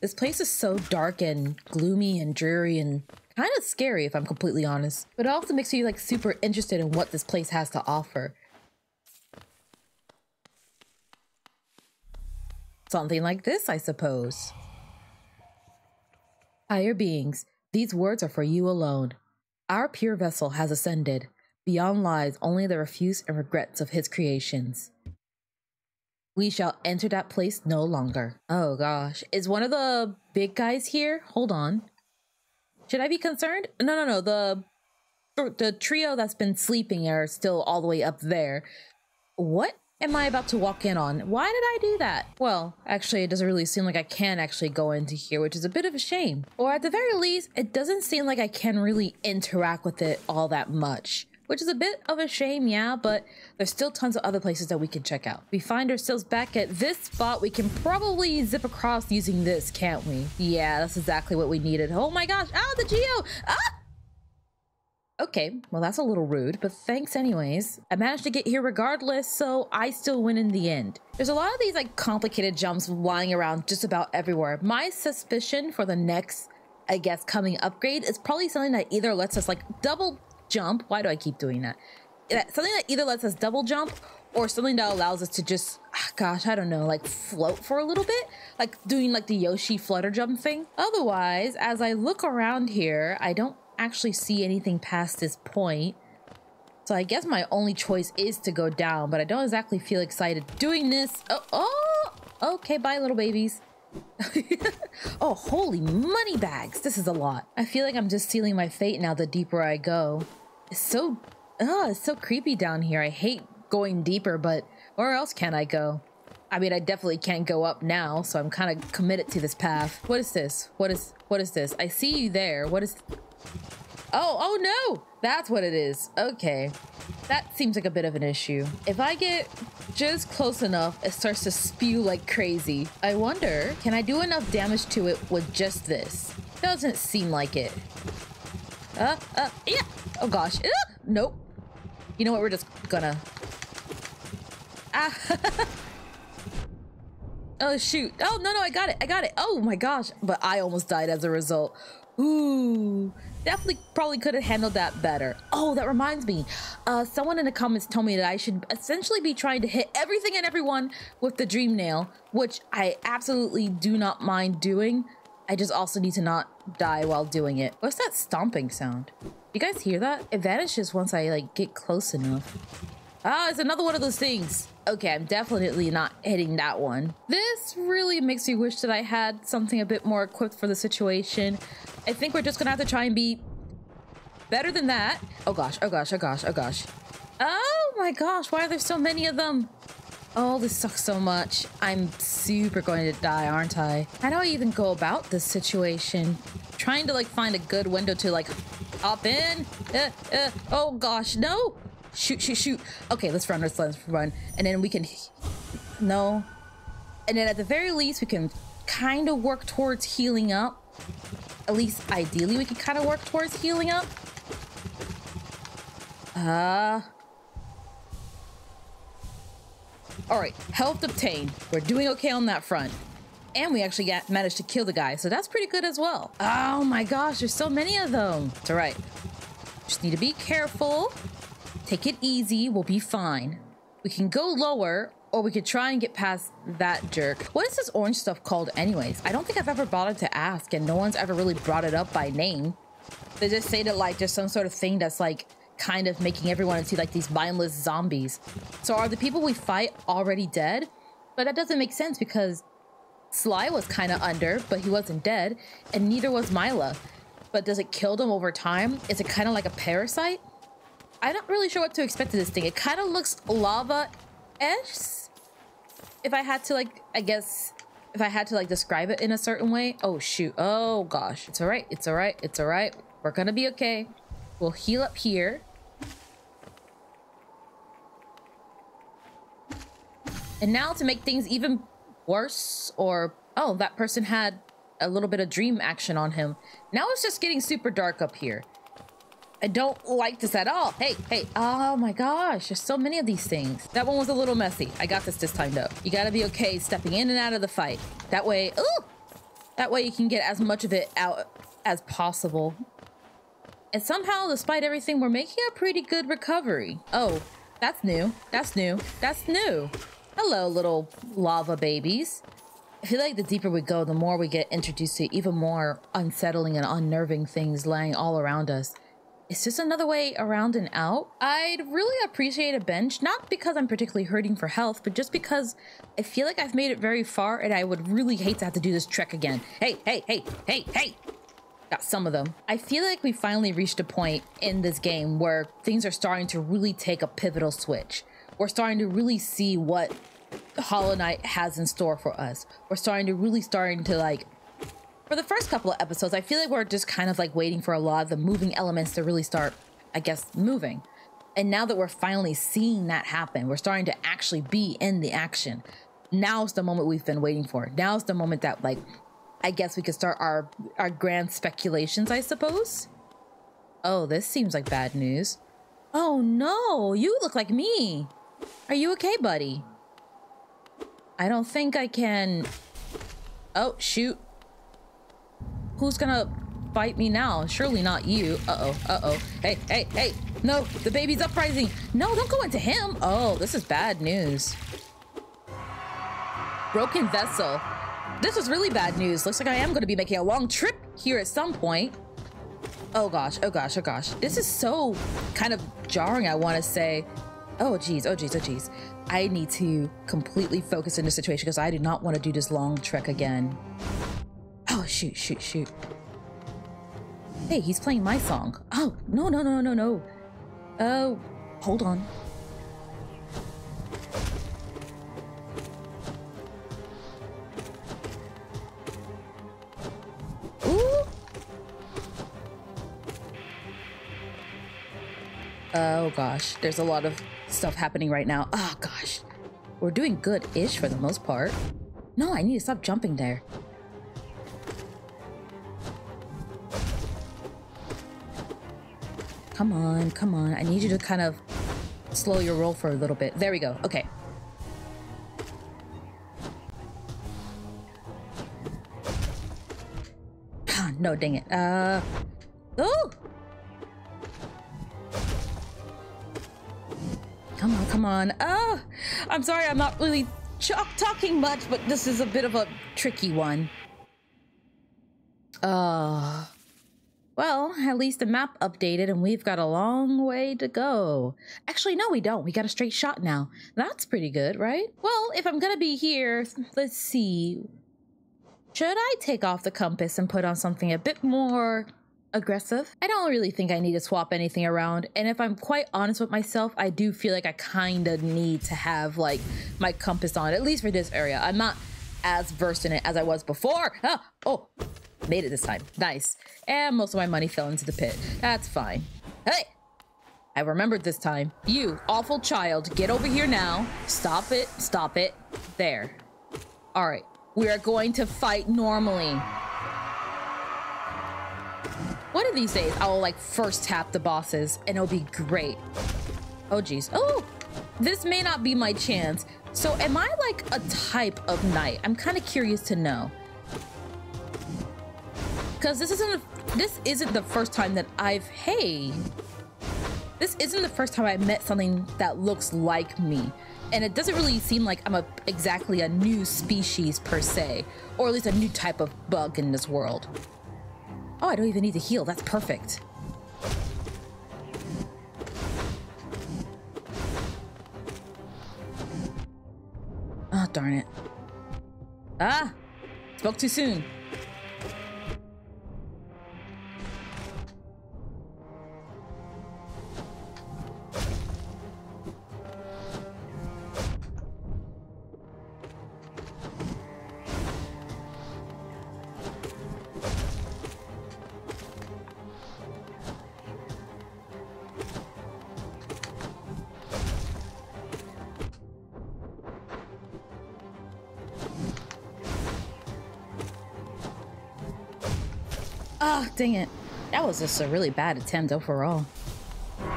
This place is so dark and gloomy and dreary and kind of scary, if I'm completely honest. But it also makes me like super interested in what this place has to offer. Something like this, I suppose. Higher beings, these words are for you alone. Our pure vessel has ascended. Beyond lies only the refuse and regrets of his creations. We shall enter that place no longer. Oh gosh. Is one of the big guys here? Hold on. Should I be concerned? No. The trio that's been sleeping are still all the way up there. What am I about to walk in on? Why did I do that? Well, actually, it doesn't really seem like I can actually go into here, which is a bit of a shame. Or at the very least, it doesn't seem like I can really interact with it all that much. Which is a bit of a shame, yeah, but there's still tons of other places that we can check out. We find ourselves back at this spot. We can probably zip across using this, can't we? Yeah, that's exactly what we needed. Oh my gosh, the geo! Okay, well that's a little rude, but thanks anyways. I managed to get here regardless, so I still win in the end. There's a lot of these like complicated jumps lying around just about everywhere. My suspicion for the next, I guess, coming upgrade is probably something that either lets us like double jump. Why do I keep doing that? Something that either lets us double jump or something that allows us to just, gosh, I don't know, like float for a little bit, like doing like the Yoshi flutter jump thing. Otherwise, as I look around here, I don't actually see anything past this point. So I guess my only choice is to go down, but I don't exactly feel excited doing this. Okay, bye little babies. Oh, holy money bags. This is a lot. I feel like I'm just sealing my fate now the deeper I go. It's so creepy down here. I hate going deeper, but where else can I go? I mean, I definitely can't go up now, so I'm kind of committed to this path. What is this? What is this? I see you there. What is... Oh no! That's what it is. Okay. That seems like a bit of an issue. If I get just close enough, it starts to spew like crazy. I wonder, can I do enough damage to it with just this? Doesn't seem like it. Yeah! Oh gosh. Nope. You know what? We're just gonna... Oh shoot. Oh no, I got it. Oh my gosh. But I almost died as a result. Ooh. Definitely probably could have handled that better. Oh, that reminds me. Someone in the comments told me that I should essentially be trying to hit everything and everyone with the dream nail, which I absolutely do not mind doing. I just also need to not die while doing it. What's that stomping sound? You guys hear that? It vanishes once I like get close enough. It's another one of those things. Okay, I'm definitely not hitting that one. This really makes me wish that I had something a bit more equipped for the situation. I think we're just gonna have to try and be better than that. Oh gosh. Oh my gosh, why are there so many of them? Oh, this sucks so much. I'm super going to die, aren't I? How do I even go about this situation? Trying to like find a good window to like hop in. Oh gosh, no. Shoot. Okay, let's run. And then we can... No. And then at the very least, we can kind of work towards healing up. At least, ideally, we can kind of work towards healing up. Alright, health obtained. We're doing okay on that front. And we actually managed to kill the guy, so that's pretty good as well. Oh my gosh, there's so many of them. It's alright. Just need to be careful. Take it easy, we'll be fine. We can go lower, or we could try and get past that jerk. What is this orange stuff called anyways? I don't think I've ever bothered to ask, and no one's ever really brought it up by name. They just say that like there's some sort of thing that's like kind of making everyone into like these mindless zombies. So are the people we fight already dead? But that doesn't make sense because Sly was kind of under, but he wasn't dead, and neither was Mila. But does it kill them over time? Is it kind of like a parasite? I'm not really sure what to expect of this thing. It kind of looks lava-esque. If I had to like, I guess, if I had to like describe it in a certain way. Oh shoot, oh gosh. It's all right. We're gonna be okay. We'll heal up here. And now to make things even worse, or, oh, that person had a little bit of dream action on him. Now it's just getting super dark up here. I don't like this at all. Hey. Oh my gosh, there's so many of these things. That one was a little messy. I got this time though. You gotta be okay stepping in and out of the fight. That way, ooh! That way you can get as much of it out as possible. And somehow, despite everything, we're making a pretty good recovery. Oh, that's new. That's new. That's new. Hello, little lava babies. I feel like the deeper we go, the more we get introduced to even more unsettling and unnerving things lying all around us. Is this another way around and out? I'd really appreciate a bench, not because I'm particularly hurting for health, but just because I feel like I've made it very far and I would really hate to have to do this trek again. Hey, hey, hey, hey, hey! Got some of them. I feel like we finally reached a point in this game where things are starting to really take a pivotal switch. We're starting to really see what Hollow Knight has in store for us. We're starting to like, for the first couple of episodes, I feel like we're just kind of like waiting for a lot of the moving elements to really start, I guess, moving. And now that we're finally seeing that happen, we're starting to actually be in the action. Now's the moment we've been waiting for. Now's the moment that, like, I guess we could start our grand speculations, I suppose. Oh, this seems like bad news. Oh no, you look like me. Are you okay, buddy? I don't think I can... Oh, shoot. Who's gonna fight me now? Surely not you. Uh-oh, uh-oh. Hey, hey, hey! No, the baby's uprising! No, don't go into him! Oh, this is bad news. Broken vessel. This is really bad news. Looks like I am gonna be making a long trip here at some point. Oh gosh, oh gosh, oh gosh. This is so kind of jarring, I want to say. Oh geez, oh geez, oh geez. I need to completely focus in this situation because I do not want to do this long trek again. Oh, shoot, shoot, shoot. Hey, he's playing my song. Oh, no, no, no, no, no. Oh, hold on. Ooh. Oh, gosh. There's a lot of stuff happening right now. Oh, gosh. We're doing good-ish for the most part. No, I need to stop jumping there. Come on, come on. I need you to kind of slow your roll for a little bit. There we go. Okay. No, dang it. Oh! Come on, come on. I'm sorry, I'm not really talking much, but this is a bit of a tricky one. Well, at least the map updated and we've got a long way to go. Actually, no, we don't. We got a straight shot now. That's pretty good, right? Well, if I'm gonna be here, let's see. Should I take off the compass and put on something a bit more aggressive? I don't really think I need to swap anything around. And if I'm quite honest with myself, I do feel like I kind of need to have like my compass on, at least for this area. I'm not as versed in it as I was before. Oh. Made it this time. Nice. And most of my money fell into the pit. That's fine. Hey! I remembered this time. You, awful child, get over here now. Stop it. Stop it. There. Alright. We are going to fight normally. One of these days, I'll like first tap the bosses and it'll be great. Oh, geez. Oh! This may not be my chance. So am I like a type of knight? I'm kind of curious to know. Because this isn't the first time that this isn't the first time I met something that looks like me. And it doesn't really seem like I'm exactly a new species per se, or at least a new type of bug in this world. Oh, I don't even need to heal. That's perfect. Oh, darn it. Ah! Spoke too soon. Oh, dang it. That was just a really bad attempt overall. All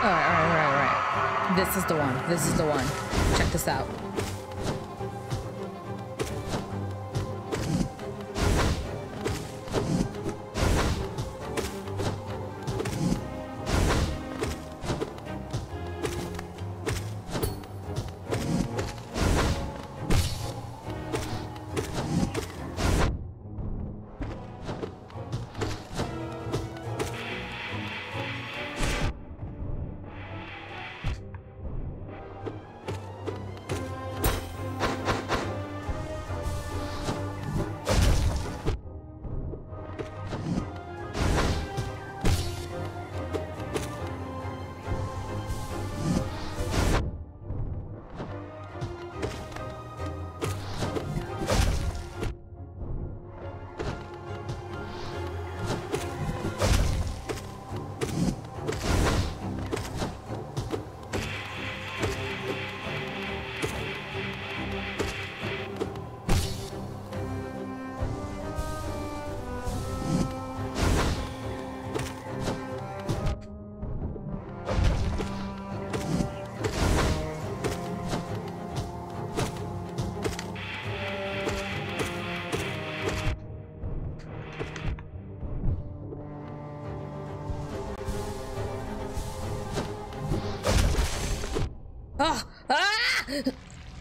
right. This is the one. This is the one. Check this out.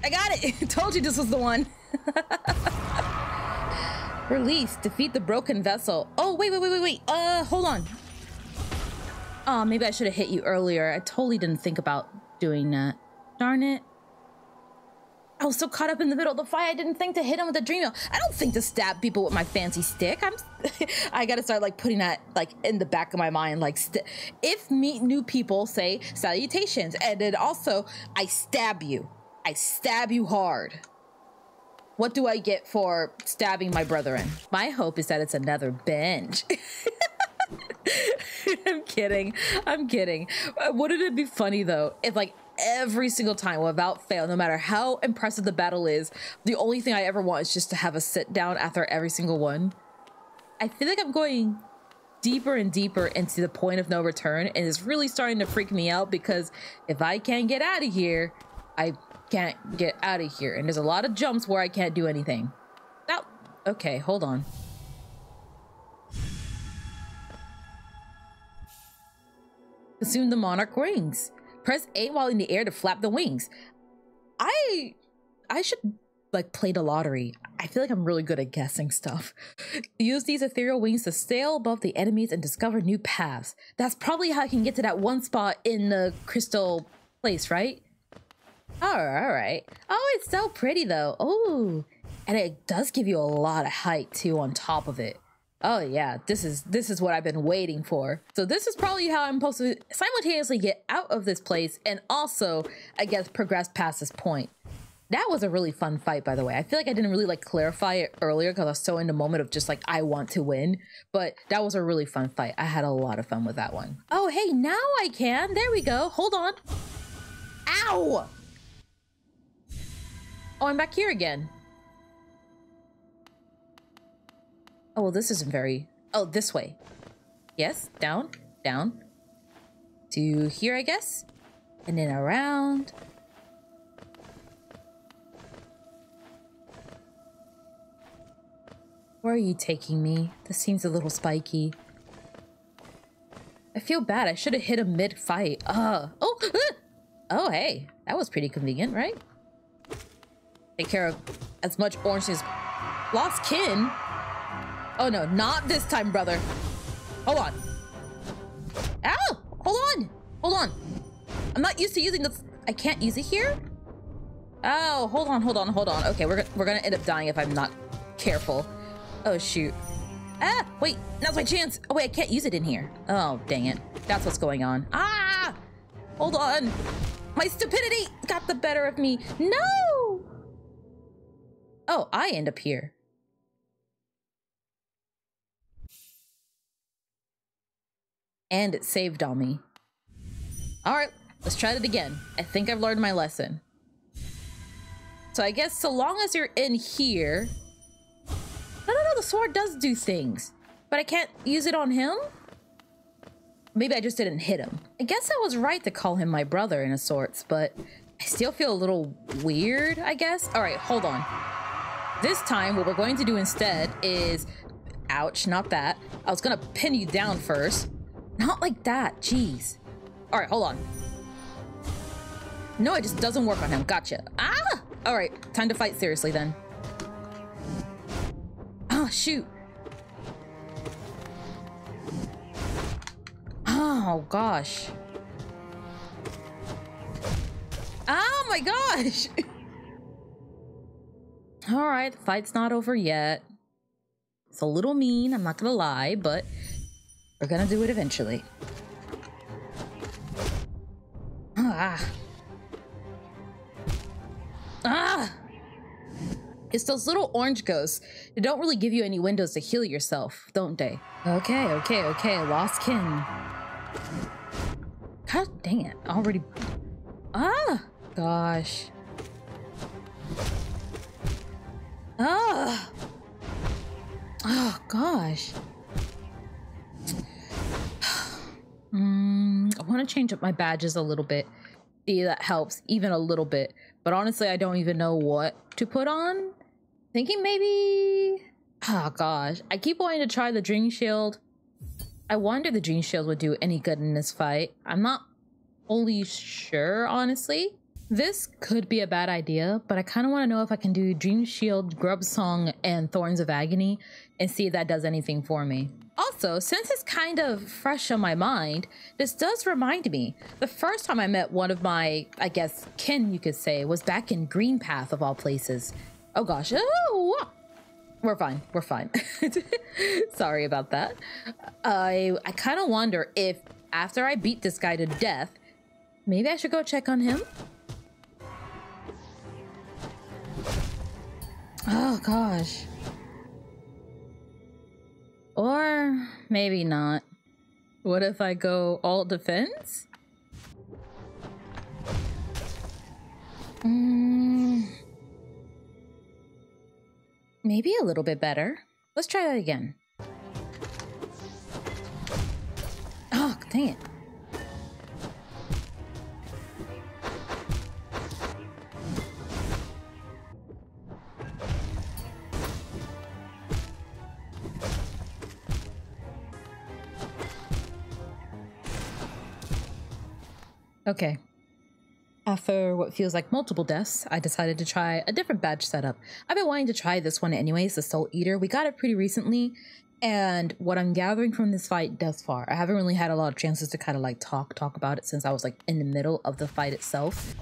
I got it. Told you this was the one. Release. Defeat the broken vessel. Oh, wait. Hold on. Oh, maybe I should have hit you earlier. I totally didn't think about doing that. Darn it. I was so caught up in the middle of the fight, I didn't think to hit him with a dream wheel. I don't think to stab people with my fancy stick. I gotta start like putting that like in the back of my mind. Like, if meet new people, say salutations, and then also I stab you. I stab you hard. What do I get for stabbing my brethren? My hope is that it's another binge. I'm kidding. Wouldn't it be funny though if like every single time without fail, no matter how impressive the battle is, the only thing I ever want is just to have a sit down after every single one? I feel like I'm going deeper and deeper into the point of no return, and it's really starting to freak me out because if I can't get out of here, I can't get out of here. And there's a lot of jumps where I can't do anything. Now, okay, hold on. Consume the monarch wings. Press A while in the air to flap the wings. I should like play the lottery. I feel like I'm really good at guessing stuff. Use these ethereal wings to sail above the enemies and discover new paths. That's probably how I can get to that one spot in the crystal place, right? All right. Oh, it's so pretty though. Oh, and it does give you a lot of height too on top of it. Oh yeah, this is what I've been waiting for. So this is probably how I'm supposed to simultaneously get out of this place and also, I guess, progress past this point. That was a really fun fight, by the way. I feel like I didn't really like clarify it earlier because I was so in the moment of just like, I want to win. But that was a really fun fight. I had a lot of fun with that one. Oh, hey, now I can. There we go. Hold on. Ow! Oh, I'm back here again. Oh, well, this isn't very... Oh, this way. Yes, down, down. To here, I guess. And then around. Where are you taking me? This seems a little spiky. I feel bad. I should have hit him mid-fight. Oh, hey. That was pretty convenient, right? Take care of as much orange as... Lost kin? Oh no, not this time, brother. Hold on. Ow! Hold on. I'm not used to using this. I can't use it here? Oh, hold on. Okay, we're gonna end up dying if I'm not careful. Oh, shoot. Ah, wait, now's my chance. Oh, wait, I can't use it in here. Oh, dang it. That's what's going on. Ah! Hold on. My stupidity got the better of me. No! Oh, I end up here. And it saved on me. All right, let's try it again. I think I've learned my lesson. So I guess so long as you're in here... No, the sword does do things. But I can't use it on him? Maybe I just didn't hit him. I guess I was right to call him my brother in a sorts, but I still feel a little weird, I guess. All right, hold on. This time, what we're going to do instead is... Ouch, not that. I was gonna pin you down first. Not like that, jeez. All right, hold on. No, it just doesn't work on him. Gotcha. Ah! All right, time to fight seriously then. Oh, shoot. Oh, gosh. Oh, my gosh. All right, the fight's not over yet. It's a little mean, I'm not gonna lie, but we're gonna do it eventually. It's those little orange ghosts. They don't really give you any windows to heal yourself, don't they? Okay. Lost kin. God dang it. Already. Ah! Gosh. Ah! Oh, gosh. I want to change up my badges a little bit. See, that helps even a little bit. But honestly, I don't even know what to put on. Thinking maybe... Oh, gosh. I keep wanting to try the Dream Shield. I wonder the Dream Shield would do any good in this fight. I'm not fully sure, honestly. This could be a bad idea, but I kind of want to know if I can do Dream Shield, Grub Song, and Thorns of Agony and see if that does anything for me. Also, since it's kind of fresh on my mind, this does remind me. The first time I met one of my, I guess, kin, you could say, was back in Green Path of all places. Oh gosh, oh! We're fine, we're fine. Sorry about that. I kind of wonder if after I beat this guy to death, maybe I should go check on him? Oh gosh. Or maybe not. What if I go all defense? Maybe a little bit better. Let's try that again. Oh, dang it. Okay. After what feels like multiple deaths, I decided to try a different badge setup. I've been wanting to try this one anyways, the Soul Eater. We got it pretty recently, and what I'm gathering from this fight thus far, I haven't really had a lot of chances to kind of like talk about it since I was like in the middle of the fight itself.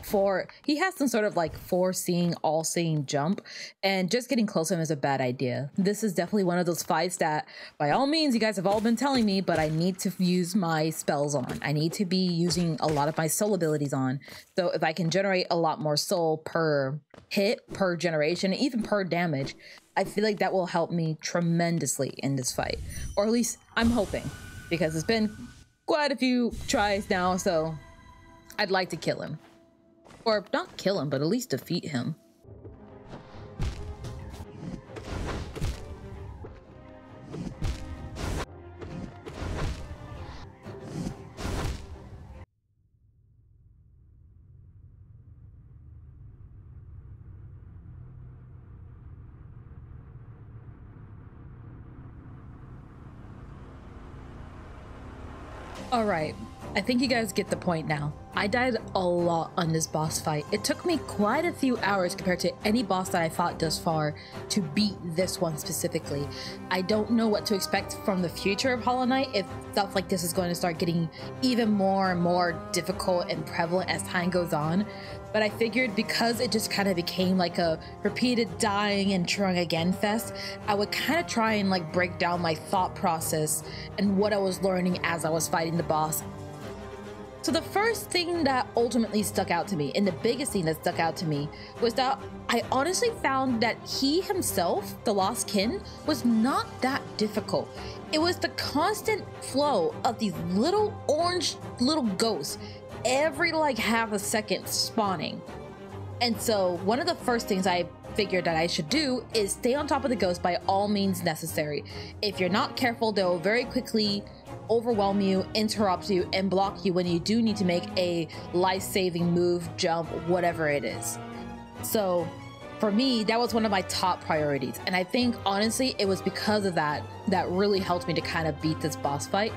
He has some sort of like foreseeing, all-seeing jump, and just getting close to him is a bad idea. This is definitely one of those fights that, by all means, you guys have all been telling me, but I need to use my spells on. I need to be using a lot of my soul abilities on. So if I can generate a lot more soul per hit, per generation, even per damage, I feel like that will help me tremendously in this fight. Or at least I'm hoping, because it's been quite a few tries now, so I'd like to kill him. Or not kill him, but at least defeat him. All right, I think you guys get the point now. I died a lot on this boss fight. It took me quite a few hours compared to any boss that I fought thus far to beat this one specifically. I don't know what to expect from the future of Hollow Knight, if stuff like this is going to start getting even more and more difficult and prevalent as time goes on. But I figured because it just kind of became like a repeated dying and trying again fest, I would kind of try and like break down my thought process and what I was learning as I was fighting the boss. So the first thing that ultimately stuck out to me, and the biggest thing that stuck out to me, was that I honestly found that he himself, the Lost Kin, was not that difficult. It was the constant flow of these little orange little ghosts every like half a second spawning. And so one of the first things I figured that I should do is stay on top of the ghost by all means necessary. If you're not careful, they'll very quickly overwhelm you, interrupt you, and block you when you do need to make a life-saving move, jump, whatever it is. So for me, that was one of my top priorities. And I think honestly, it was because of that that really helped me to kind of beat this boss fight.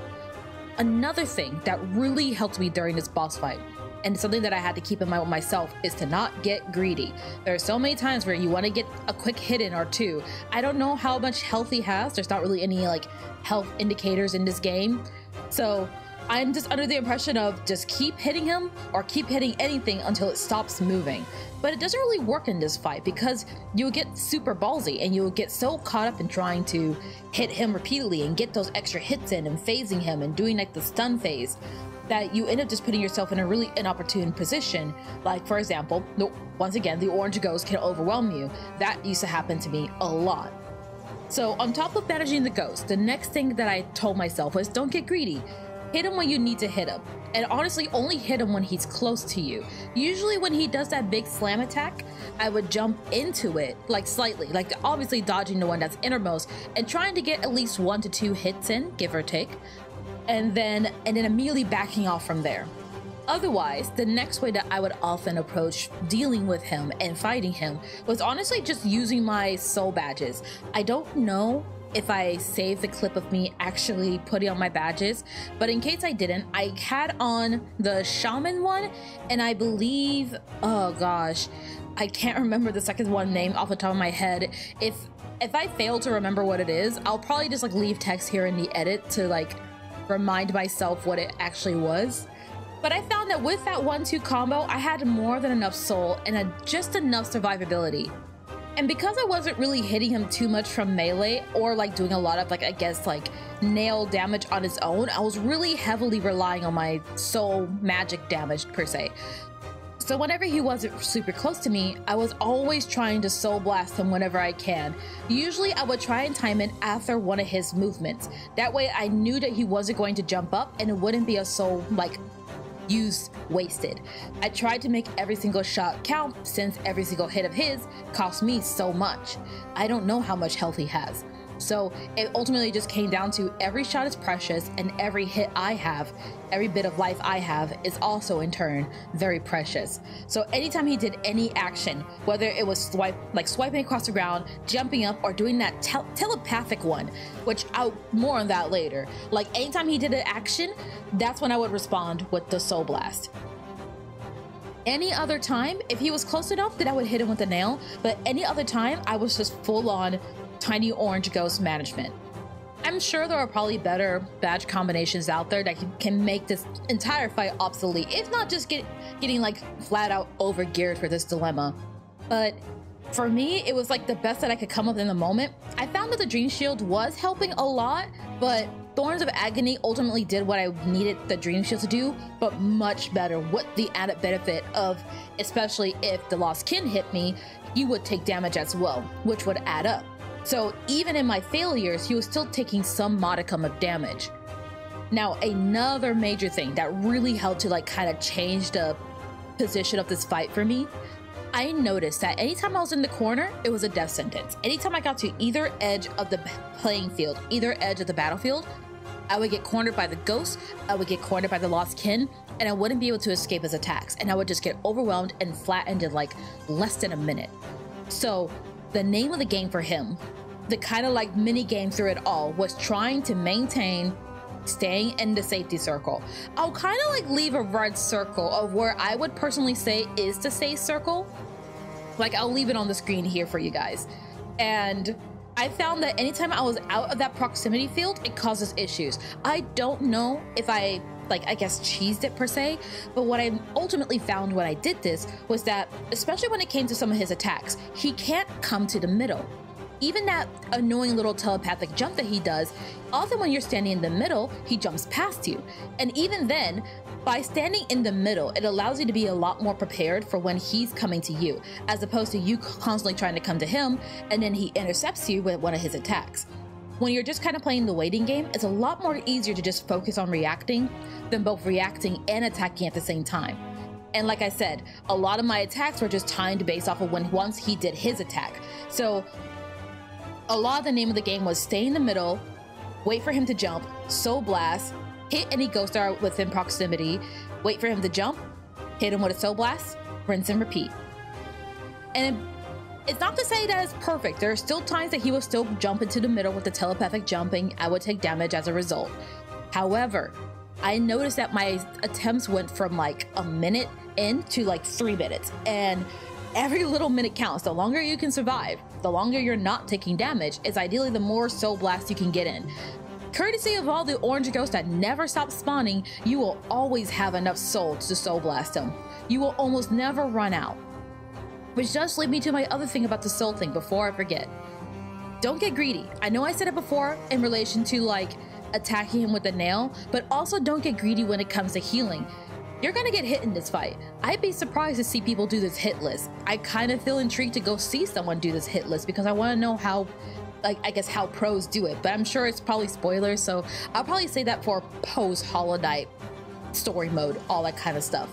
Another thing that really helped me during this boss fight, and something that I had to keep in mind with myself, is to not get greedy. There are so many times where you want to get a quick hit in or two. I don't know how much health he has. There's not really any like health indicators in this game. So I'm just under the impression of just keep hitting him or keep hitting anything until it stops moving. But it doesn't really work in this fight because you'll get super ballsy and you'll get so caught up in trying to hit him repeatedly and get those extra hits in and phasing him and doing like the stun phase, that you end up just putting yourself in a really inopportune position. Like, for example, once again, the orange ghost can overwhelm you. That used to happen to me a lot. So on top of managing the ghost, the next thing that I told myself was don't get greedy. Hit him when you need to hit him. And honestly, only hit him when he's close to you. Usually when he does that big slam attack, I would jump into it, like slightly, like obviously dodging the one that's innermost and trying to get at least 1 to 2 hits in, give or take. And then immediately backing off from there. Otherwise, the next way that I would often approach dealing with him and fighting him was honestly just using my soul badges. I don't know if I saved the clip of me actually putting on my badges, but in case I didn't, I had on the shaman one, and I believe, oh gosh, I can't remember the second one name off the top of my head. If I fail to remember what it is, I'll probably just like leave text here in the edit to like remind myself what it actually was. But I found that with that 1-2 combo, I had more than enough soul and just enough survivability. And because I wasn't really hitting him too much from melee or like doing a lot of like, I guess like nail damage on his own, I was really heavily relying on my soul magic damage per se. So whenever he wasn't super close to me, I was always trying to soul blast him whenever I can. Usually I would try and time it after one of his movements. That way I knew that he wasn't going to jump up and it wouldn't be a soul like used wasted. I tried to make every single shot count since every single hit of his cost me so much. I don't know how much health he has. So it ultimately just came down to every shot is precious and every hit I have, every bit of life I have is also in turn very precious. So anytime he did any action, whether it was swiping across the ground, jumping up, or doing that telepathic one, which I'll more on that later. Like anytime he did an action, that's when I would respond with the soul blast. Any other time, if he was close enough, then I would hit him with the nail, but any other time I was just full on tiny orange ghost management. I'm sure there are probably better badge combinations out there that can make this entire fight obsolete, if not just getting like flat out over geared for this dilemma. But for me, it was like the best that I could come up in the moment. I found that the Dream Shield was helping a lot, but Thorns of Agony ultimately did what I needed the Dream Shield to do, but much better with the added benefit of, especially if the Lost Kin hit me, he would take damage as well, which would add up. So even in my failures, he was still taking some modicum of damage. Now, another major thing that really helped to like kind of change the position of this fight for me, I noticed that anytime I was in the corner, it was a death sentence. Anytime I got to either edge of the playing field, either edge of the battlefield, I would get cornered by the ghost, I would get cornered by the Lost Kin, and I wouldn't be able to escape his attacks, and I would just get overwhelmed and flattened in like less than a minute. So the name of the game for him, the kind of like mini game through it all, was trying to maintain staying in the safety circle. I'll kind of like leave a red circle of where I would personally say is the safe circle. Like I'll leave it on the screen here for you guys. And I found that anytime I was out of that proximity field, it causes issues. I don't know if I guess cheesed it per se, but what I ultimately found when I did this was that, especially when it came to some of his attacks, he can't come to the middle. Even that annoying little telepathic jump that he does, often when you're standing in the middle, he jumps past you. And even then, by standing in the middle, it allows you to be a lot more prepared for when he's coming to you, as opposed to you constantly trying to come to him, and then he intercepts you with one of his attacks. When you're just kind of playing the waiting game, it's a lot more easier to just focus on reacting than both reacting and attacking at the same time. And like I said, a lot of my attacks were just timed based off of once he did his attack. So a lot of the name of the game was stay in the middle, wait for him to jump, soul blast, hit any ghost star within proximity, wait for him to jump, hit him with a soul blast, rinse and repeat. And it's not to say that it's perfect. There are still times that he will still jump into the middle with the telepathic jumping. I would take damage as a result. However, I noticed that my attempts went from like a minute in to like 3 minutes. And every little minute counts. The longer you can survive, the longer you're not taking damage, is ideally the more soul blasts you can get in. Courtesy of all the orange ghosts that never stop spawning, you will always have enough soul to soul blast them. You will almost never run out. Which does lead me to my other thing about the soul thing before I forget. Don't get greedy. I know I said it before in relation to like attacking him with the nail, but also don't get greedy when it comes to healing. You're gonna get hit in this fight. I'd be surprised to see people do this hit list. I kind of feel intrigued to go see someone do this hit list because I want to know how, like, I guess how pros do it, but I'm sure it's probably spoilers, so I'll probably say that for post Hollow Knight story mode, all that kind of stuff.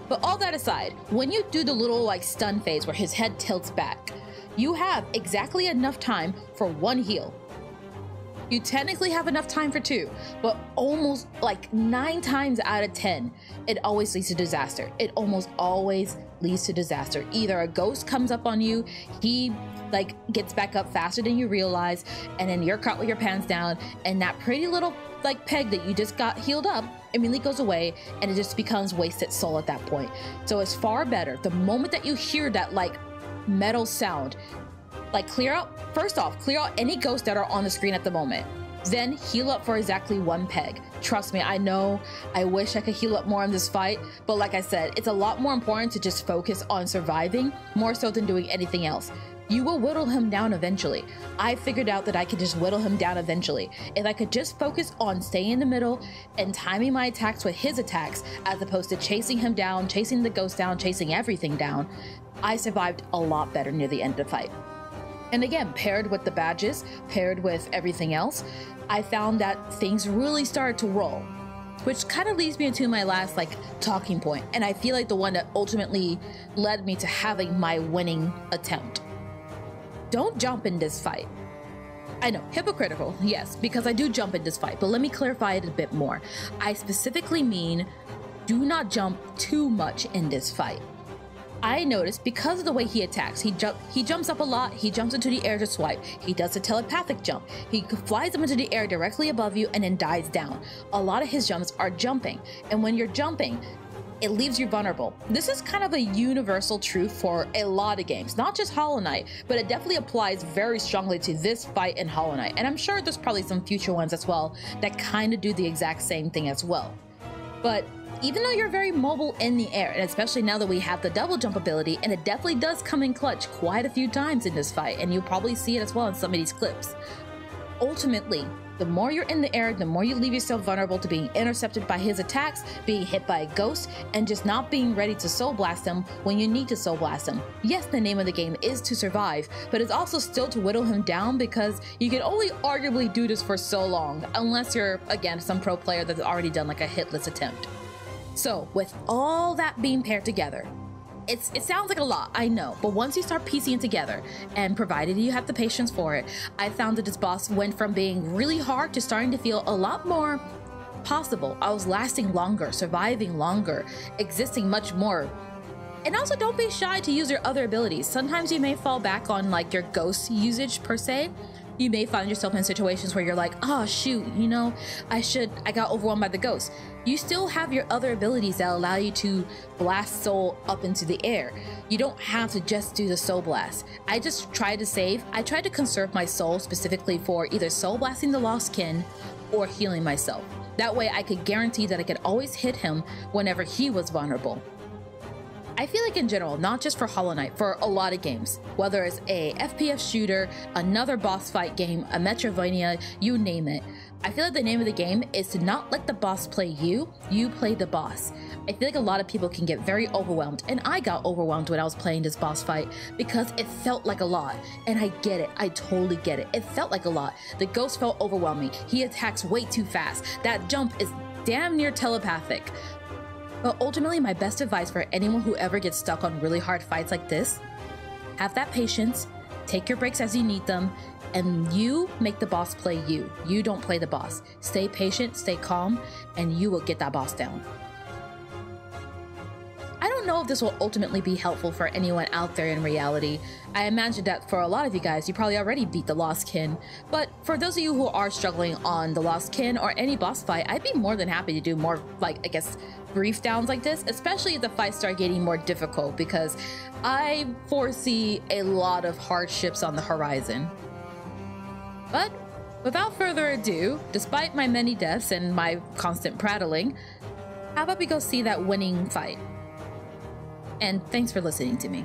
But all that aside, when you do the little like stun phase where his head tilts back, you have exactly enough time for 1 heal. You technically have enough time for 2, but almost like 9 times out of 10, it always leads to disaster. It almost always leads to disaster. Either a ghost comes up on you, he like gets back up faster than you realize, and then you're caught with your pants down, and that pretty little like peg that you just got healed up immediately goes away, and it just becomes wasted soul at that point. So it's far better the moment that you hear that like metal sound, like clear out any ghosts that are on the screen at the moment, then heal up for exactly 1 peg. Trust me, I know I wish I could heal up more in this fight, but like I said, it's a lot more important to just focus on surviving more so than doing anything else. You will whittle him down eventually. I figured out that I could just whittle him down eventually. If I could just focus on staying in the middle and timing my attacks with his attacks, as opposed to chasing him down, chasing the ghost down, chasing everything down, I survived a lot better near the end of the fight. And again, paired with the badges, paired with everything else, I found that things really started to roll, which kind of leads me into my last like talking point, and I feel like the one that ultimately led me to having my winning attempt. Don't jump in this fight. I know, hypocritical, yes, because I do jump in this fight, but let me clarify it a bit more. I specifically mean do not jump too much in this fight. I noticed because of the way he attacks, he jumps up a lot, he jumps into the air to swipe, he does a telepathic jump, he flies up into the air directly above you and then dies down. A lot of his jumps are jumping, and when you're jumping, it leaves you vulnerable. This is kind of a universal truth for a lot of games, not just Hollow Knight, but it definitely applies very strongly to this fight in Hollow Knight, and I'm sure there's probably some future ones as well that kind of do the exact same thing as well. But even though you're very mobile in the air, and especially now that we have the double jump ability, and it definitely does come in clutch quite a few times in this fight, and you'll probably see it as well in some of these clips. Ultimately, the more you're in the air, the more you leave yourself vulnerable to being intercepted by his attacks, being hit by a ghost, and just not being ready to soul blast him when you need to soul blast him. Yes, the name of the game is to survive, but it's also still to whittle him down, because you can only arguably do this for so long, unless you're, again, some pro player that's already done like a hitless attempt. So, with all that being paired together, it sounds like a lot, I know, but once you start piecing it together, and provided you have the patience for it, I found that this boss went from being really hard to starting to feel a lot more possible. I was lasting longer, surviving longer, existing much more. And also, don't be shy to use your other abilities. Sometimes you may fall back on like your ghost usage per se. You may find yourself in situations where you're like, oh shoot, you know, I got overwhelmed by the ghost. You still have your other abilities that allow you to blast soul up into the air. You don't have to just do the soul blast. I just tried to save. I tried to conserve my soul specifically for either soul blasting the lost kin or healing myself. That way I could guarantee that I could always hit him whenever he was vulnerable. I feel like in general, not just for Hollow Knight, for a lot of games, whether it's a FPS shooter, another boss fight game, a Metroidvania, you name it, I feel like the name of the game is to not let the boss play you, you play the boss. I feel like a lot of people can get very overwhelmed, and I got overwhelmed when I was playing this boss fight because it felt like a lot, and I get it, I totally get it. It felt like a lot. The ghost felt overwhelming. He attacks way too fast. That jump is damn near telepathic. But ultimately, my best advice for anyone who ever gets stuck on really hard fights like this, have that patience, take your breaks as you need them, and you make the boss play you. You don't play the boss. Stay patient, stay calm, and you will get that boss down. I don't know if this will ultimately be helpful for anyone out there in reality. I imagine that for a lot of you guys, you probably already beat the Lost Kin, but for those of you who are struggling on the Lost Kin or any boss fight, I'd be more than happy to do more, like, I guess, brief downs like this, especially if the fights start getting more difficult, because I foresee a lot of hardships on the horizon. But without further ado, despite my many deaths and my constant prattling, how about we go see that winning fight? And thanks for listening to me.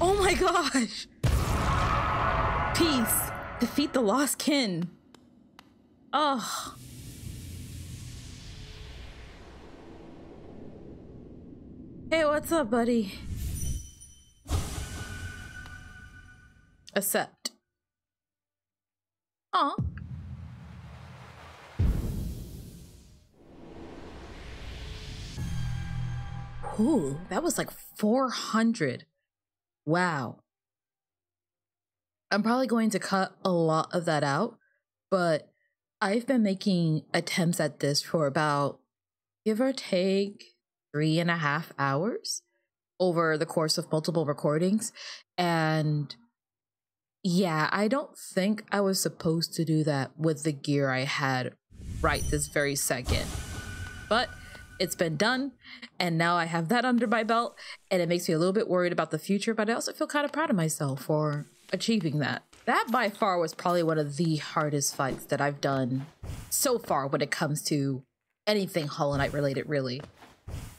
Oh my gosh! Peace. Defeat the lost kin. Oh. Hey, what's up, buddy? Accept. Aw. Ooh, that was like 400. Wow. I'm probably going to cut a lot of that out, but I've been making attempts at this for about, give or take, 3.5 hours over the course of multiple recordings. And yeah, I don't think I was supposed to do that with the gear I had right this very second. But it's been done, and now I have that under my belt, and it makes me a little bit worried about the future, but I also feel kind of proud of myself for achieving that. That by far was probably one of the hardest fights that I've done so far when it comes to anything Hollow Knight related, really.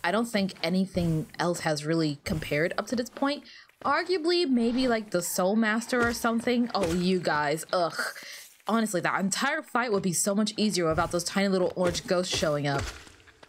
I don't think anything else has really compared up to this point. Arguably, maybe like the Soul Master or something. Oh, you guys, ugh. Honestly, that entire fight would be so much easier without those tiny little orange ghosts showing up.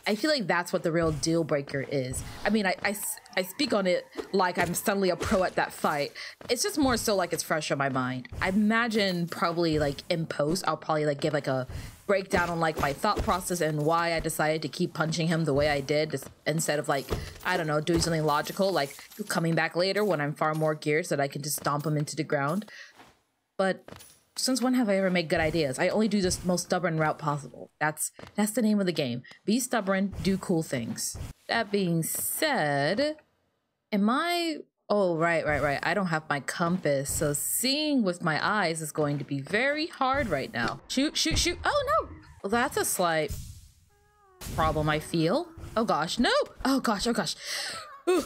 I feel like that's what the real deal breaker is. I mean, I speak on it like I'm suddenly a pro at that fight. It's just more so like it's fresh on my mind. I imagine probably like in post, I'll probably like give like a breakdown on like my thought process and why I decided to keep punching him the way I did, just instead of like, I don't know, doing something logical, like coming back later when I'm far more geared so that I can just stomp him into the ground. But since when have I ever made good ideas? I only do the most stubborn route possible. That's the name of the game. Be stubborn, do cool things. That being said, am I... Oh, right. I don't have my compass, so seeing with my eyes is going to be very hard right now. Shoot. Oh, no. Well, that's a slight problem, I feel. Oh, gosh. No. Oh, gosh. Ooh,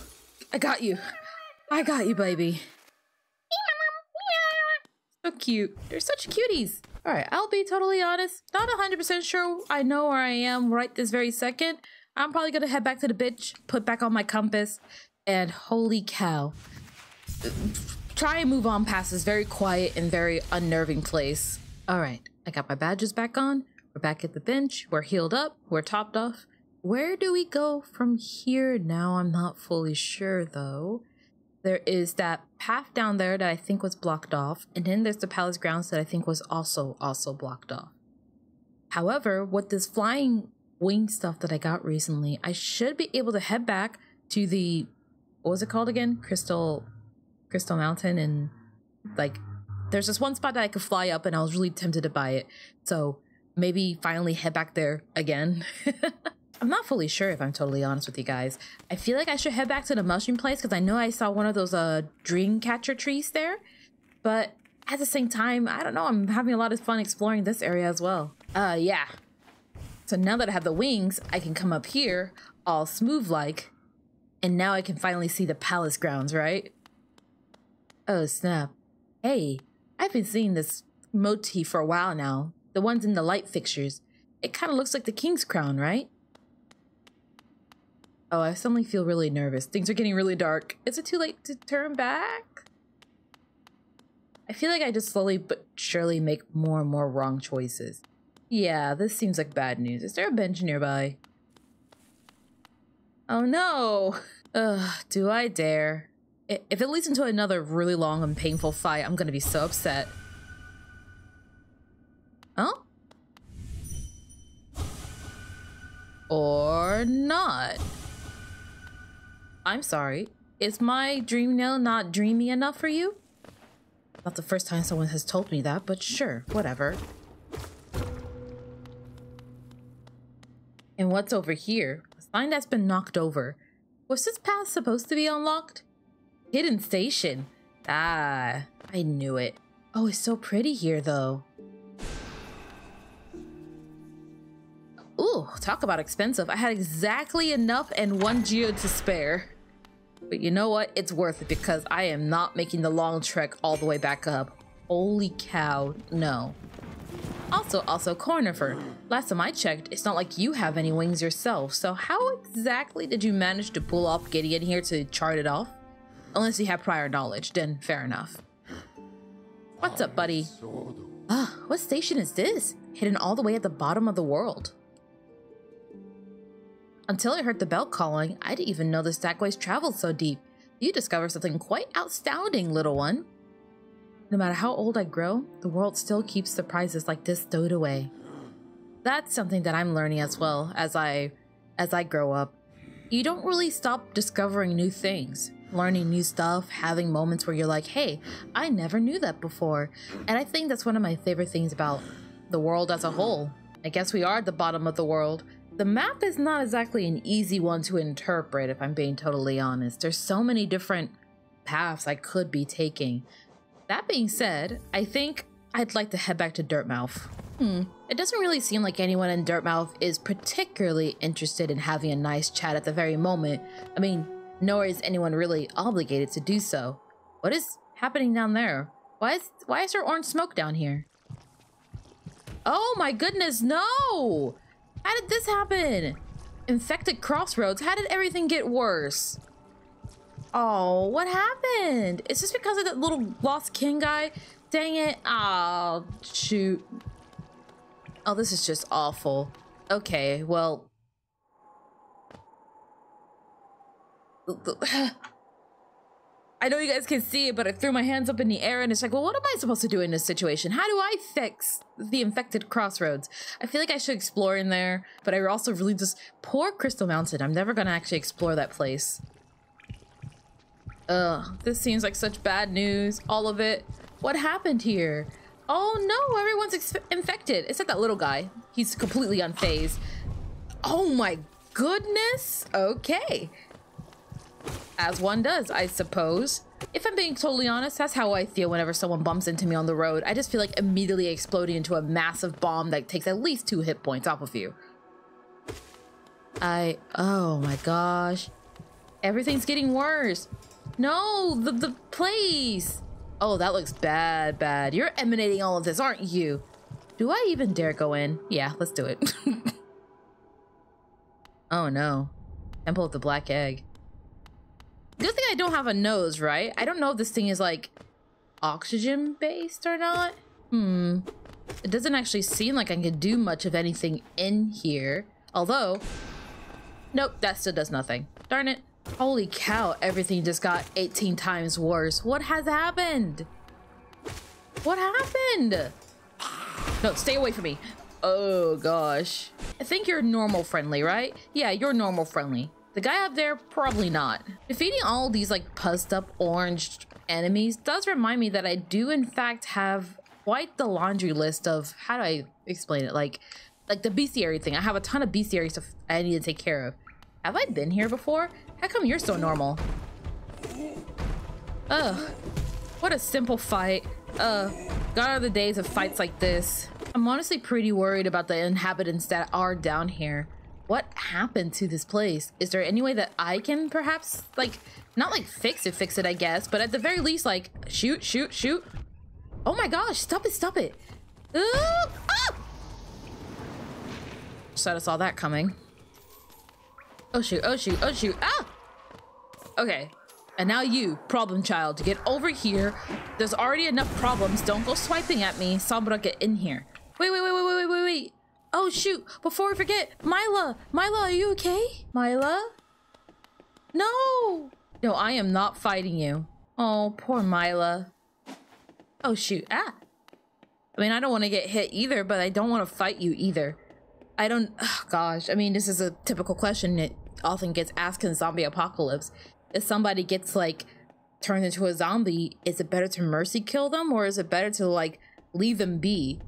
I got you, baby. So cute. They're such cuties. All right, I'll be totally honest. Not 100% sure I know where I am right this very second. I'm probably gonna head back to the bitch, put back on my compass, and holy cow. Try and move on past this very quiet and very unnerving place. All right, I got my badges back on. We're back at the bench. We're healed up. We're topped off. Where do we go from here now? I'm not fully sure though. There is that path down there that I think was blocked off, and then there's the palace grounds that I think was also blocked off. However, with this flying wing stuff that I got recently, I should be able to head back to the, what was it called again? Crystal Mountain, and like there's this one spot that I could fly up and I was really tempted to buy it. So maybe finally head back there again. I'm not fully sure if I'm totally honest with you guys. I feel like I should head back to the mushroom place because I know I saw one of those dream catcher trees there. But at the same time, I don't know, I'm having a lot of fun exploring this area as well. Yeah. So now that I have the wings, I can come up here all smooth like, and now I can finally see the palace grounds, right? Oh snap. Hey, I've been seeing this motif for a while now. The ones in the light fixtures. It kind of looks like the king's crown, right? Oh, I suddenly feel really nervous. Things are getting really dark. Is it too late to turn back? I feel like I just slowly but surely make more and more wrong choices. Yeah, this seems like bad news. Is there a bench nearby? Oh no! Ugh, do I dare? If it leads into another really long and painful fight, I'm gonna be so upset. Huh? Or not. I'm sorry. Is my dream nail not dreamy enough for you? Not the first time someone has told me that, but sure, whatever. And what's over here? A sign that's been knocked over. Was this path supposed to be unlocked? Hidden station. Ah, I knew it. Oh, it's so pretty here though. Ooh, talk about expensive. I had exactly enough and 1 geode to spare. But you know what? It's worth it because I am not making the long trek all the way back up. Holy cow, no. Also, Cornifer, last time I checked, it's not like you have any wings yourself, so how exactly did you manage to pull off getting in here to chart it off? Unless you have prior knowledge, then fair enough. What's up, buddy? Ah, what station is this? Hidden all the way at the bottom of the world. Until I heard the bell calling, I didn't even know the stackways traveled so deep. You discovered something quite astounding, little one. No matter how old I grow, the world still keeps surprises like this stowed away. That's something that I'm learning as well as I grow up. You don't really stop discovering new things, learning new stuff, having moments where you're like, hey, I never knew that before. And I think that's one of my favorite things about the world as a whole. I guess we are at the bottom of the world. The map is not exactly an easy one to interpret, if I'm being totally honest. There's so many different paths I could be taking. That being said, I think I'd like to head back to Dirtmouth. It doesn't really seem like anyone in Dirtmouth is particularly interested in having a nice chat at the very moment. I mean, nor is anyone really obligated to do so. What is happening down there? Why is there orange smoke down here? Oh my goodness, no! How did this happen? Infected crossroads, how did everything get worse? Oh, what happened? Is this because of that little lost king guy? Dang it. Oh, shoot. Oh, this is just awful. Okay, well. I know you guys can see it, but I threw my hands up in the air and it's like, well, what am I supposed to do in this situation? How do I fix the infected crossroads? I feel like I should explore in there, but I also really just... Poor Crystal Mountain. I'm never gonna actually explore that place. Ugh, this seems like such bad news. All of it. What happened here? Oh no, everyone's infected. Except that little guy. He's completely unfazed. Oh my goodness. Okay. As one does, I suppose. If I'm being totally honest, that's how I feel whenever someone bumps into me on the road. I just feel like immediately exploding into a massive bomb that takes at least 2 hit points off of you. Oh my gosh. Everything's getting worse. No, the place. Oh, that looks bad. You're emanating all of this, aren't you? Do I even dare go in? Yeah, let's do it. Oh no. Temple of the Black Egg. Good thing I don't have a nose, right? I don't know if this thing is like oxygen based or not. It doesn't actually seem like I can do much of anything in here. Although, nope, that still does nothing. Darn it. Holy cow, everything just got 18 times worse. What has happened? What happened? No, stay away from me. Oh gosh. I think you're normal friendly, right? Yeah, you're normal friendly. The guy up there, probably not. Defeating all these like pussed up orange enemies does remind me that I do in fact have quite the laundry list of, how do I explain it? Like the bestiary thing. I have a ton of bestiary stuff I need to take care of. Have I been here before? How come you're so normal? Ugh, what a simple fight. Gone are the days of fights like this. I'm honestly pretty worried about the inhabitants that are down here. What happened to this place? Is there any way that I can perhaps, like, not like fix it, I guess, but at the very least, like, shoot. Oh my gosh, stop it. Ah! Should have saw that coming. Oh shoot, ah! Okay, and now you, problem child, get over here. There's already enough problems. Don't go swiping at me. Sombra, get in here. Wait. Oh shoot, before I forget, Myla, are you okay? Myla? No, I am not fighting you. Oh, poor Myla. Oh shoot, ah. I mean, I don't want to get hit either, but I don't want to fight you either. Oh gosh, I mean, this is a typical question that often gets asked in zombie apocalypse. If somebody gets like turned into a zombie, is it better to mercy kill them or is it better to like leave them be?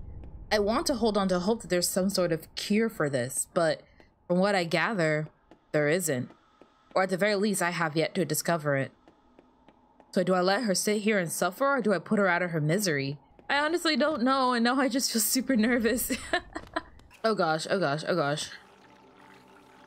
I want to hold on to hope that there's some sort of cure for this, but from what I gather, there isn't. Or at the very least, I have yet to discover it. So do I let her sit here and suffer or do I put her out of her misery? I honestly don't know, and now I just feel super nervous. Oh gosh.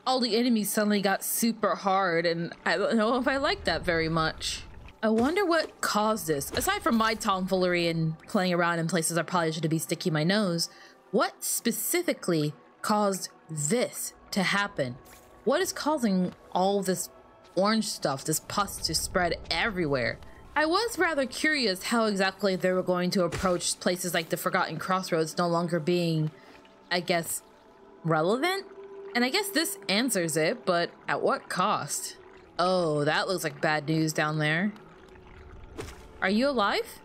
All the enemies suddenly got super hard, and I don't know if I like that very much. I wonder what caused this. Aside from my tomfoolery and playing around in places I probably should be sticking my nose, what specifically caused this to happen? What is causing all this orange stuff, this pus to spread everywhere. I was rather curious how exactly they were going to approach places like the Forgotten Crossroads no longer being, I guess, relevant? And I guess this answers it, but at what cost? Oh, that looks like bad news down there. Are you alive?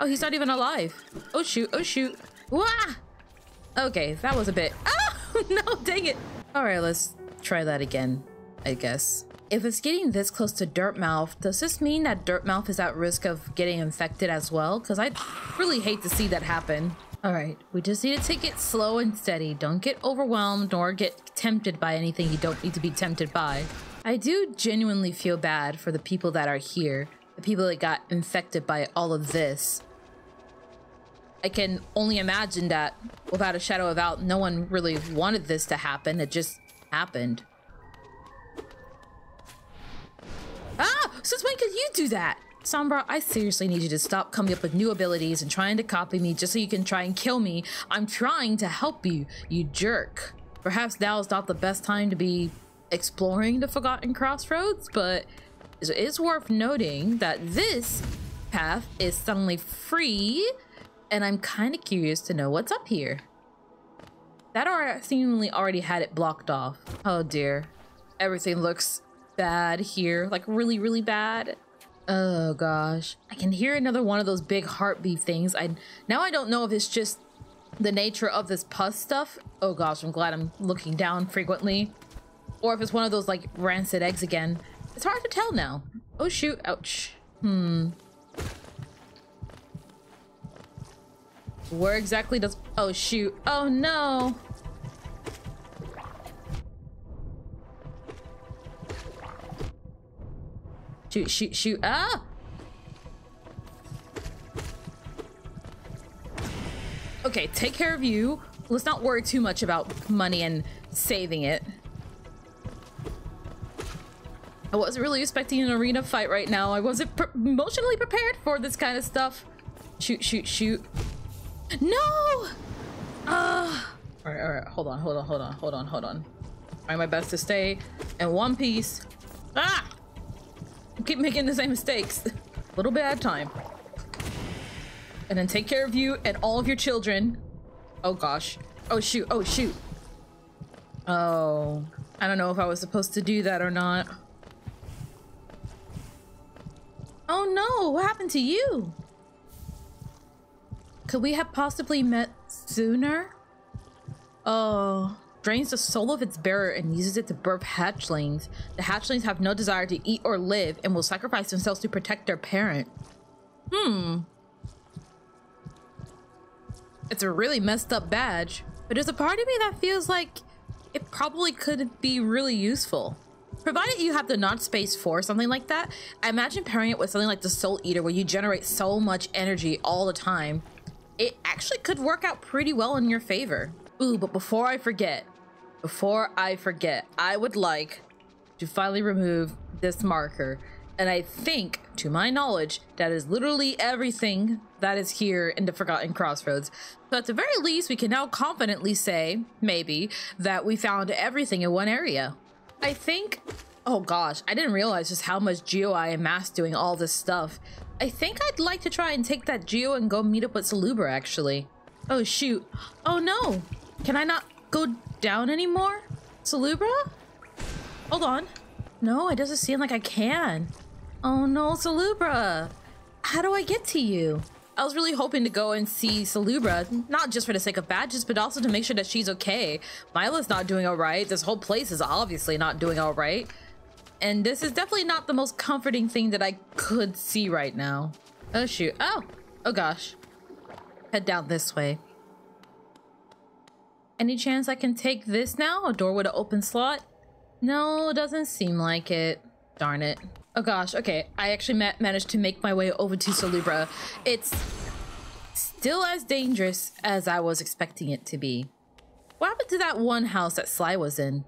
Oh, he's not even alive. Oh shoot, oh shoot. Wah! Okay, that was a bit. Oh, no, dang it. All right, let's try that again, I guess. If it's getting this close to Dirtmouth, does this mean that Dirtmouth is at risk of getting infected as well? Because I'd really hate to see that happen. All right, we just need to take it slow and steady. Don't get overwhelmed nor get tempted by anything you don't need to be tempted by. I do genuinely feel bad for the people that are here, the people that got infected by all of this. I can only imagine that, without a shadow of a doubt, no one really wanted this to happen. It just happened. Ah! Since when could you do that? Sombra, I seriously need you to stop coming up with new abilities and trying to copy me just so you can try and kill me. I'm trying to help you, you jerk. Perhaps now is not the best time to be exploring the Forgotten Crossroads, but it is worth noting that this path is suddenly free, and I'm kind of curious to know what's up here. That or seemingly already had it blocked off. Oh dear. Everything looks bad here, like really, really bad. Oh gosh. I can hear another one of those big heartbeat things. Now I don't know if it's just the nature of this pus stuff. Oh gosh, I'm glad I'm looking down frequently. Or if it's one of those like rancid eggs again. It's hard to tell now. Oh shoot, ouch. Where exactly does, oh shoot, oh no. Shoot, shoot, shoot, ah! Okay, take care of you. Let's not worry too much about money and saving it. I wasn't really expecting an arena fight right now. I wasn't emotionally prepared for this kind of stuff. Shoot, shoot, shoot. No! Alright, hold on. Try my best to stay in one piece. Ah! I keep making the same mistakes. A little bit at a time. And then take care of you and all of your children. Oh gosh. Oh shoot, oh shoot. Oh, I don't know if I was supposed to do that or not. Oh no, what happened to you? Could we have possibly met sooner? Oh, drains the soul of its bearer and uses it to birth hatchlings. The hatchlings have no desire to eat or live and will sacrifice themselves to protect their parent. It's a really messed up badge, but there's a part of me that feels like it probably could be really useful. Provided you have the notch space for something like that, I imagine pairing it with something like the Soul Eater where you generate so much energy all the time. It actually could work out pretty well in your favor. Ooh, but before I forget, I would like to finally remove this marker. And I think, to my knowledge, that is literally everything that is here in the Forgotten Crossroads. So at the very least, we can now confidently say, maybe, that we found everything in one area. I think, oh gosh, I didn't realize just how much Geo I amassed doing all this stuff. I think I'd like to try and take that Geo and go meet up with Salubra, actually. Oh shoot, oh no, can I not go down anymore? Salubra? Hold on. No, it doesn't seem like I can. Oh no, Salubra. How do I get to you? I was really hoping to go and see Salubra, not just for the sake of badges, but also to make sure that she's okay. Mila's not doing all right. This whole place is obviously not doing all right. And this is definitely not the most comforting thing that I could see right now. Oh shoot, oh gosh. Head down this way. Any chance I can take this now? A door with an open slot? No, doesn't seem like it. Darn it. Oh gosh, okay. I actually managed to make my way over to Salubra. It's still as dangerous as I was expecting it to be. What happened to that one house that Sly was in?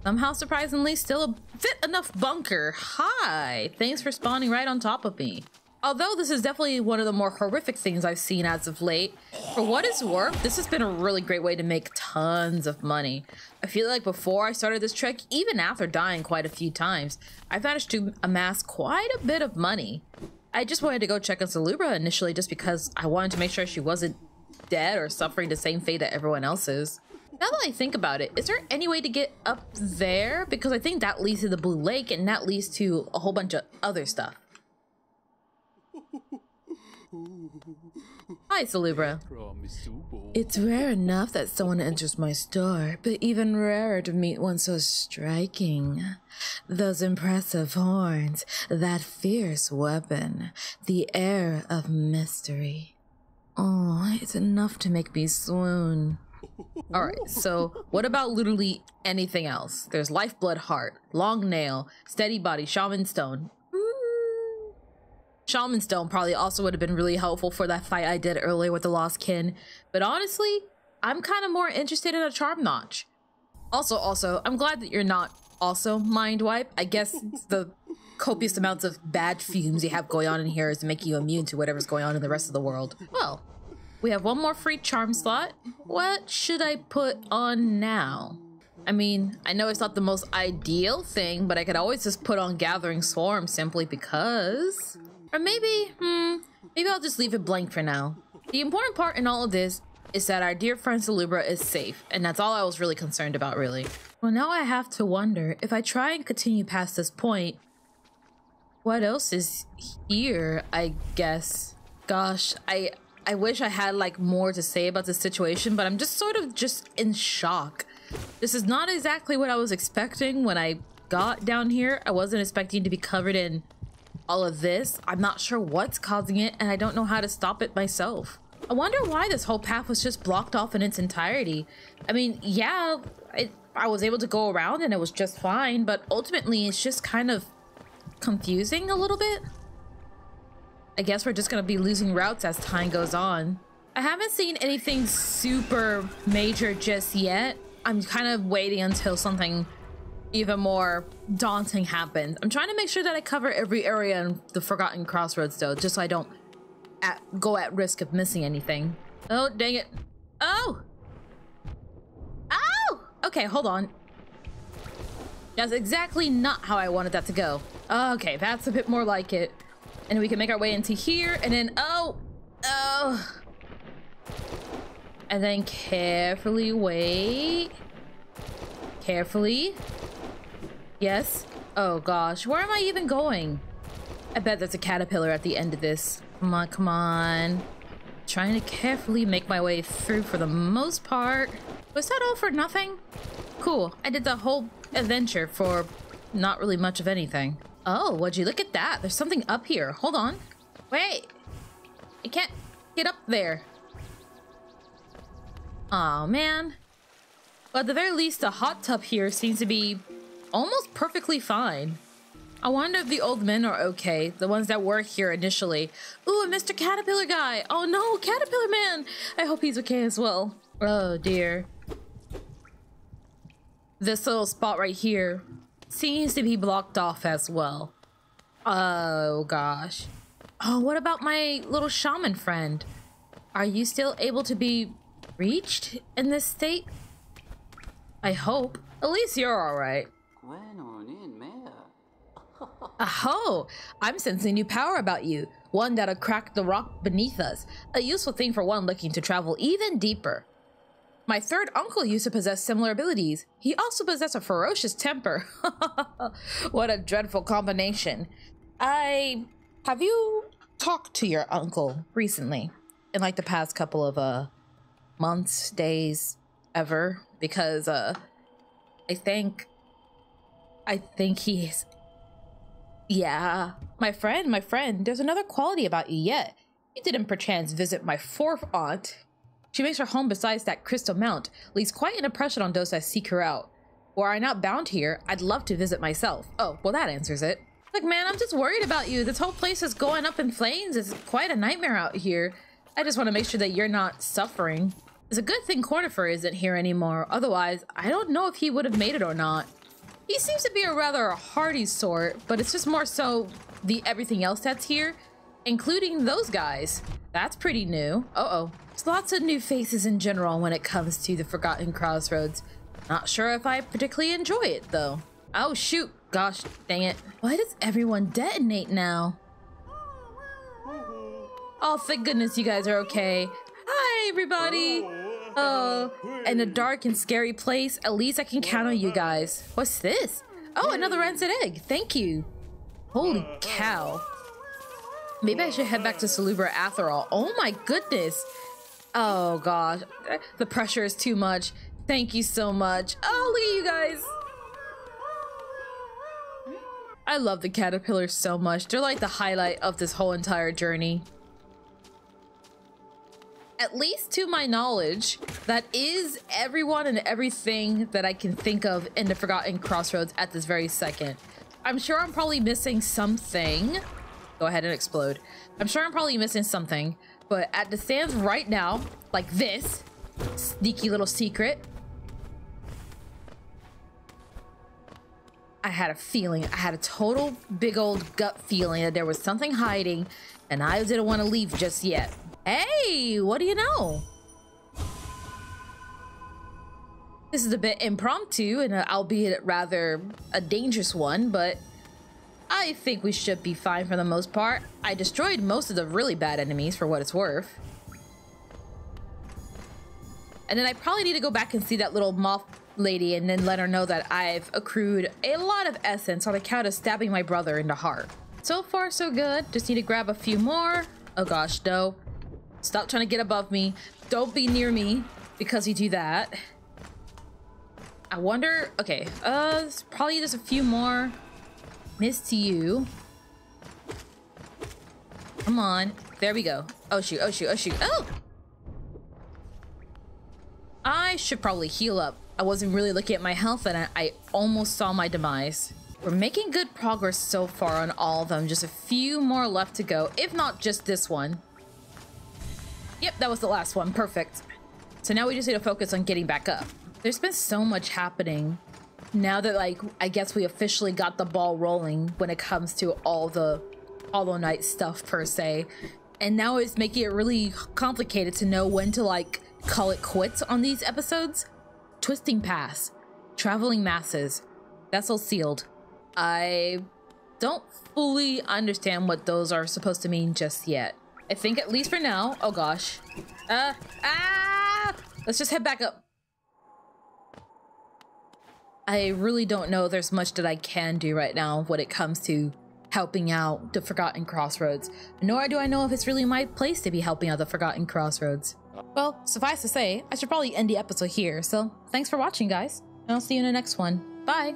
Somehow, surprisingly, still a fit enough bunker. Hi, thanks for spawning right on top of me. Although this is definitely one of the more horrific things I've seen as of late, for what it's worth, this has been a really great way to make tons of money. I feel like before I started this trek, even after dying quite a few times, I've managed to amass quite a bit of money. I just wanted to go check on Salubra initially just because I wanted to make sure she wasn't dead or suffering the same fate that everyone else is. Now that I think about it, is there any way to get up there? Because I think that leads to the Blue Lake and that leads to a whole bunch of other stuff. Hi, Salubra. It's rare enough that someone enters my store, but even rarer to meet one so striking. Those impressive horns, that fierce weapon, the air of mystery. Oh, it's enough to make me swoon. Alright, so what about literally anything else? There's Lifeblood Heart, Long Nail, Steady Body, Shaman Stone. Shaman Stone probably also would have been really helpful for that fight I did earlier with the Lost Kin. But honestly, I'm kind of more interested in a Charm Notch. Also, I'm glad that you're not also Mind Wipe. I guess the copious amounts of bad fumes you have going on in here is making you immune to whatever's going on in the rest of the world. Well, we have one more free charm slot. What should I put on now? I mean, I know it's not the most ideal thing, but I could always just put on Gathering Swarm simply because... Or maybe I'll just leave it blank for now. The important part in all of this is that our dear friend Salubra is safe, and that's all I was really concerned about, really. Well, now I have to wonder, if I try and continue past this point, what else is here, I guess? Gosh, I wish I had, like, more to say about this situation, but I'm just sort of just in shock. This is not exactly what I was expecting when I got down here. I wasn't expecting to be covered in all of this. I'm not sure what's causing it, and I don't know how to stop it myself. I wonder why this whole path was just blocked off in its entirety. I mean, yeah, I was able to go around and it was just fine, but ultimately it's just kind of confusing a little bit. I guess we're just gonna be losing routes as time goes on. I haven't seen anything super major just yet. I'm kind of waiting until something even more daunting happens. I'm trying to make sure that I cover every area in the Forgotten Crossroads though, just so I don't go at risk of missing anything. Oh, dang it. Oh! Oh! Okay, hold on. That's exactly not how I wanted that to go. Okay, that's a bit more like it. And we can make our way into here, and then, oh! And then carefully wait. Carefully. Yes. Oh gosh, where am I even going? I bet there's a caterpillar at the end of this. Come on, come on. Trying to carefully make my way through for the most part. Was that all for nothing? Cool, I did the whole adventure for not really much of anything. Oh, would you look at that? There's something up here. Hold on. Wait. I can't get up there. Aw, man. But at the very least, the hot tub here seems to be almost perfectly fine. I wonder if the old men are okay, the ones that were here initially. Ooh, and Mr. Caterpillar guy. Oh no, Caterpillar man. I hope he's okay as well. Oh dear. This little spot right here seems to be blocked off as well. Oh gosh. Oh, what about my little shaman friend? Are you still able to be reached in this state? I hope. At least you're alright. Aho! I'm sensing new power about you. One that'll crack the rock beneath us. A useful thing for one looking to travel even deeper. My third uncle used to possess similar abilities. He also possessed a ferocious temper. What a dreadful combination. Have you talked to your uncle recently? In like the past couple of months, days, ever? Because I think he's... Yeah, my friend, there's another quality about you yet. You didn't perchance visit my fourth aunt. She makes her home besides that crystal mount, leaves quite an impression on those that seek her out. Were I not bound here, I'd love to visit myself. Oh, well that answers it. Like, man, I'm just worried about you. This whole place is going up in flames. It's quite a nightmare out here. I just want to make sure that you're not suffering. It's a good thing Cornifer isn't here anymore. Otherwise, I don't know if he would have made it or not. He seems to be a rather hardy sort, but it's just more so the everything else that's here. including those guys. That's pretty new. Uh-oh. There's lots of new faces in general when it comes to the Forgotten Crossroads. Not sure if I particularly enjoy it, though. Oh, shoot. Gosh, dang it. Why does everyone detonate now? Oh, thank goodness you guys are okay. Hi, everybody. Oh, in a dark and scary place, at least I can count on you guys. What's this? Oh, another rancid egg. Thank you. Holy cow. Maybe I should head back to Salubra after all. Oh my goodness. Oh gosh. The pressure is too much. Thank you so much. Oh, look at you guys. I love the caterpillars so much. They're like the highlight of this whole entire journey. At least to my knowledge, that is everyone and everything that I can think of in the Forgotten Crossroads at this very second. I'm sure I'm probably missing something. Go ahead and explode. I'm sure I'm probably missing something, but at the stands right now, like this, sneaky little secret, I had a feeling, I had a total big old gut feeling that there was something hiding and I didn't want to leave just yet. Hey, what do you know? This is a bit impromptu and albeit rather a dangerous one, but I think we should be fine for the most part. I destroyed most of the really bad enemies for what it's worth. And then I probably need to go back and see that little moth lady and then let her know that I've accrued a lot of essence on account of stabbing my brother in the heart. So far, so good. Just need to grab a few more. Oh gosh, no. Stop trying to get above me. Don't be near me because you do that. I wonder, okay, probably just a few more. Miss to you. Come on. There we go. Oh shoot, oh shoot, oh shoot. Oh! I should probably heal up. I wasn't really looking at my health and I almost saw my demise. We're making good progress so far on all of them. Just a few more left to go, if not just this one. Yep, that was the last one. Perfect. So now we just need to focus on getting back up. There's been so much happening. Now that, like, I guess we officially got the ball rolling when it comes to all the Hollow Knight stuff, per se. And now it's making it really complicated to know when to, like, call it quits on these episodes. Twisting Pass. Traveling Masses. Vessel Sealed. I don't fully understand what those are supposed to mean just yet. I think at least for now. Oh gosh. Let's just head back up. I really don't know there's much that I can do right now when it comes to helping out the Forgotten Crossroads. Nor do I know if it's really my place to be helping out the Forgotten Crossroads. Well, suffice to say, I should probably end the episode here. So thanks for watching, guys. And I'll see you in the next one. Bye.